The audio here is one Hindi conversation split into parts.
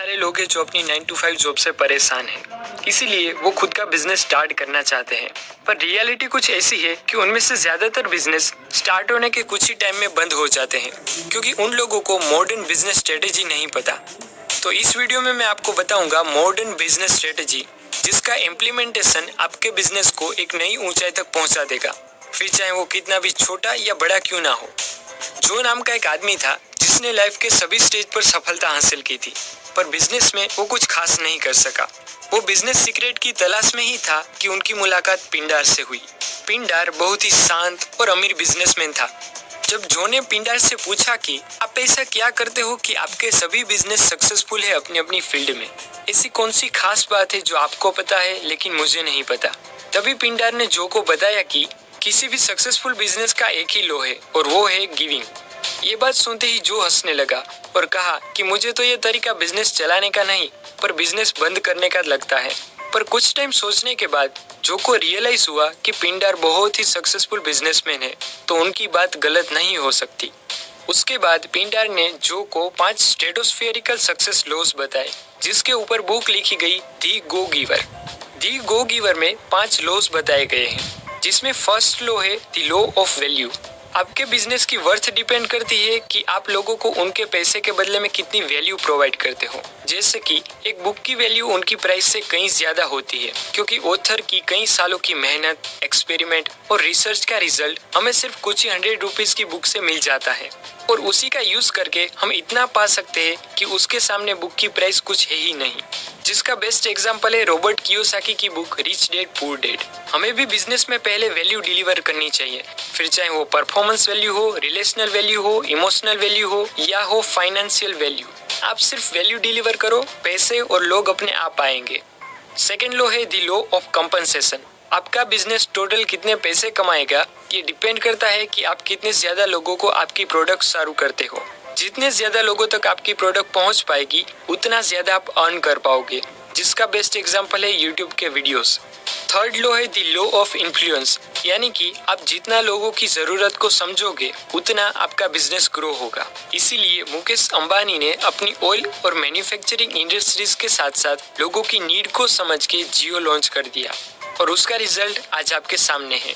सारे लोग हैं जो अपनी 9 to 5 जॉब से परेशान हैं, इसीलिए वो खुद का बिजनेस स्टार्ट करना चाहते हैं। पर रियलिटी कुछ ऐसी है कि उनमें से ज्यादातर बिजनेस स्टार्ट होने के कुछ ही टाइम में बंद हो जाते हैं, क्योंकि उन लोगों को मॉडर्न बिजनेस स्ट्रेटेजी नहीं पता। तो इस वीडियो में मैं आपको बताऊंगा मॉडर्न बिजनेस स्ट्रेटेजी, जिसका इम्प्लीमेंटेशन आपके बिजनेस को एक नई ऊंचाई तक पहुंचा देगा, फिर चाहे वो कितना भी छोटा या बड़ा क्यों ना हो। जो नाम का एक आदमी था जिसने लाइफ के सभी स्टेज पर सफलता हासिल की थी, पर बिजनेस में वो कुछ खास नहीं कर सका। वो बिजनेस सीक्रेट की तलाश में ही था कि उनकी मुलाकात पिंडार से हुई। पिंडार बहुत ही शांत और अमीर बिजनेसमैन था। जब जो ने पिंडार से पूछा कि आप ऐसा क्या करते हो कि आपके सभी बिजनेस सक्सेसफुल है अपनी अपनी फील्ड में, ऐसी कौन सी खास बात है जो आपको पता है लेकिन मुझे नहीं पता। तभी पिंडार ने जो को बताया कि किसी भी सक्सेसफुल बिजनेस का एक ही लॉ है और वो है गिविंग। ये बात सुनते ही जो हंसने लगा और कहा कि मुझे तो ये तरीका बिजनेस चलाने का नहीं पर बिजनेस बंद करने का लगता है। पर कुछ टाइम सोचने के बाद जो को रियलाइज हुआ कि पिंडार बहुत ही सक्सेसफुल बिजनेसमैन है, तो उनकी बात गलत नहीं हो सकती। उसके बाद पिंडार ने जो को 5 स्ट्रेटोस्फेरिकल सक्सेस लॉस बताए, जिसके ऊपर बुक लिखी गई दी गो गिवर। दी गो गिवर में 5 लॉस बताए गए हैं, जिसमें फर्स्ट लॉ है द लॉ ऑफ वैल्यू। आपके बिजनेस की वर्थ डिपेंड करती है कि आप लोगों को उनके पैसे के बदले में कितनी वैल्यू प्रोवाइड करते हो। जैसे कि एक बुक की वैल्यू उनकी प्राइस से कहीं ज्यादा होती है, क्योंकि ऑथर की कई सालों की मेहनत, एक्सपेरिमेंट और रिसर्च का रिजल्ट हमें सिर्फ कुछ ही 100 रुपीज की बुक से मिल जाता है, और उसी का यूज करके हम इतना पा सकते हैं कि उसके सामने बुक की प्राइस कुछ है ही नहीं। जिसका बेस्ट एग्जांपल है रॉबर्ट कियोसाकी की book rich dad poor dad. हमें भी बिजनेस में पहले वैल्यू डिलीवर करनी चाहिए, फिर चाहे वो परफॉर्मेंस वैल्यू हो, रिलेशनल वैल्यू हो, इमोशनल वैल्यू हो या हो फाइनेंशियल वैल्यू। आप सिर्फ वैल्यू डिलीवर करो, पैसे और लोग अपने आप आएंगे। सेकेंड लॉ है द लॉ ऑफ कंपनसेशन। आपका बिजनेस टोटल कितने पैसे कमाएगा ये डिपेंड करता है कि आप कितने ज्यादा लोगों को आपकी प्रोडक्ट चालू करते हो। जितने ज्यादा लोगों तक आपकी प्रोडक्ट पहुंच पाएगी उतना ज्यादा आप अर्न कर पाओगे, जिसका बेस्ट एग्जांपल है यूट्यूब के वीडियोस। थर्ड लॉ है द लॉ ऑफ इन्फ्लुएंस, यानी कि आप जितना लोगों की जरूरत को समझोगे उतना आपका बिजनेस ग्रो होगा। इसीलिए मुकेश अंबानी ने अपनी ऑयल और मैन्युफैक्चरिंग इंडस्ट्रीज के साथ साथ लोगों की नीड को समझ के जियो लॉन्च कर दिया, और उसका रिजल्ट आज आपके सामने है।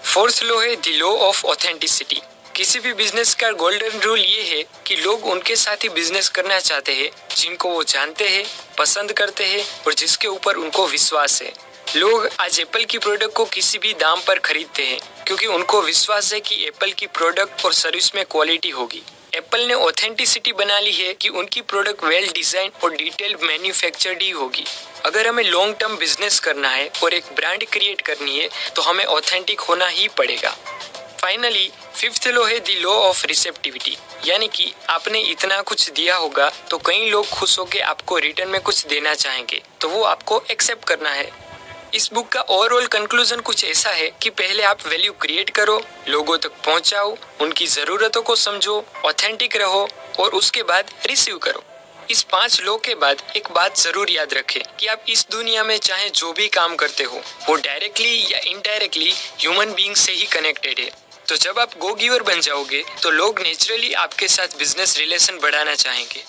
फोर्थ लॉ है द लॉ ऑफ ऑथेंटिसिटी। किसी भी बिजनेस का गोल्डन रूल ये है कि लोग उनके साथ ही बिजनेस करना चाहते हैं जिनको वो जानते हैं, पसंद करते हैं और जिसके ऊपर उनको विश्वास है। लोग आज एप्पल की प्रोडक्ट को किसी भी दाम पर खरीदते हैं, क्योंकि उनको विश्वास है कि एप्पल की प्रोडक्ट और सर्विस में क्वालिटी होगी। एप्पल ने ऑथेंटिसिटी बना ली है कि उनकी प्रोडक्ट वेल डिजाइन और डिटेल्ड मैन्युफैक्चर्ड ही होगी। अगर हमें लॉन्ग टर्म बिजनेस करना है और एक ब्रांड क्रिएट करनी है तो हमें ऑथेंटिक होना ही पड़ेगा। फाइनली फिफ्थ लॉ है द लॉ ऑफ रिसेप्टिविटी, यानी कि आपने इतना कुछ दिया होगा तो कई लोग खुश होकर आपको रिटर्न में कुछ देना चाहेंगे, तो वो आपको एक्सेप्ट करना है। इस बुक का ओवरऑल कंक्लूजन कुछ ऐसा है कि पहले आप वैल्यू क्रिएट करो, लोगों तक पहुंचाओ, उनकी जरूरतों को समझो, ऑथेंटिक रहो और उसके बाद रिसीव करो। इस 5 लॉ के बाद एक बात जरूर याद रखें कि आप इस दुनिया में चाहे जो भी काम करते हो वो डायरेक्टली या इनडायरेक्टली ह्यूमन बीइंग से ही कनेक्टेड है। तो जब आप गो गिवर बन जाओगे तो लोग नेचुरली आपके साथ बिजनेस रिलेशन बढ़ाना चाहेंगे।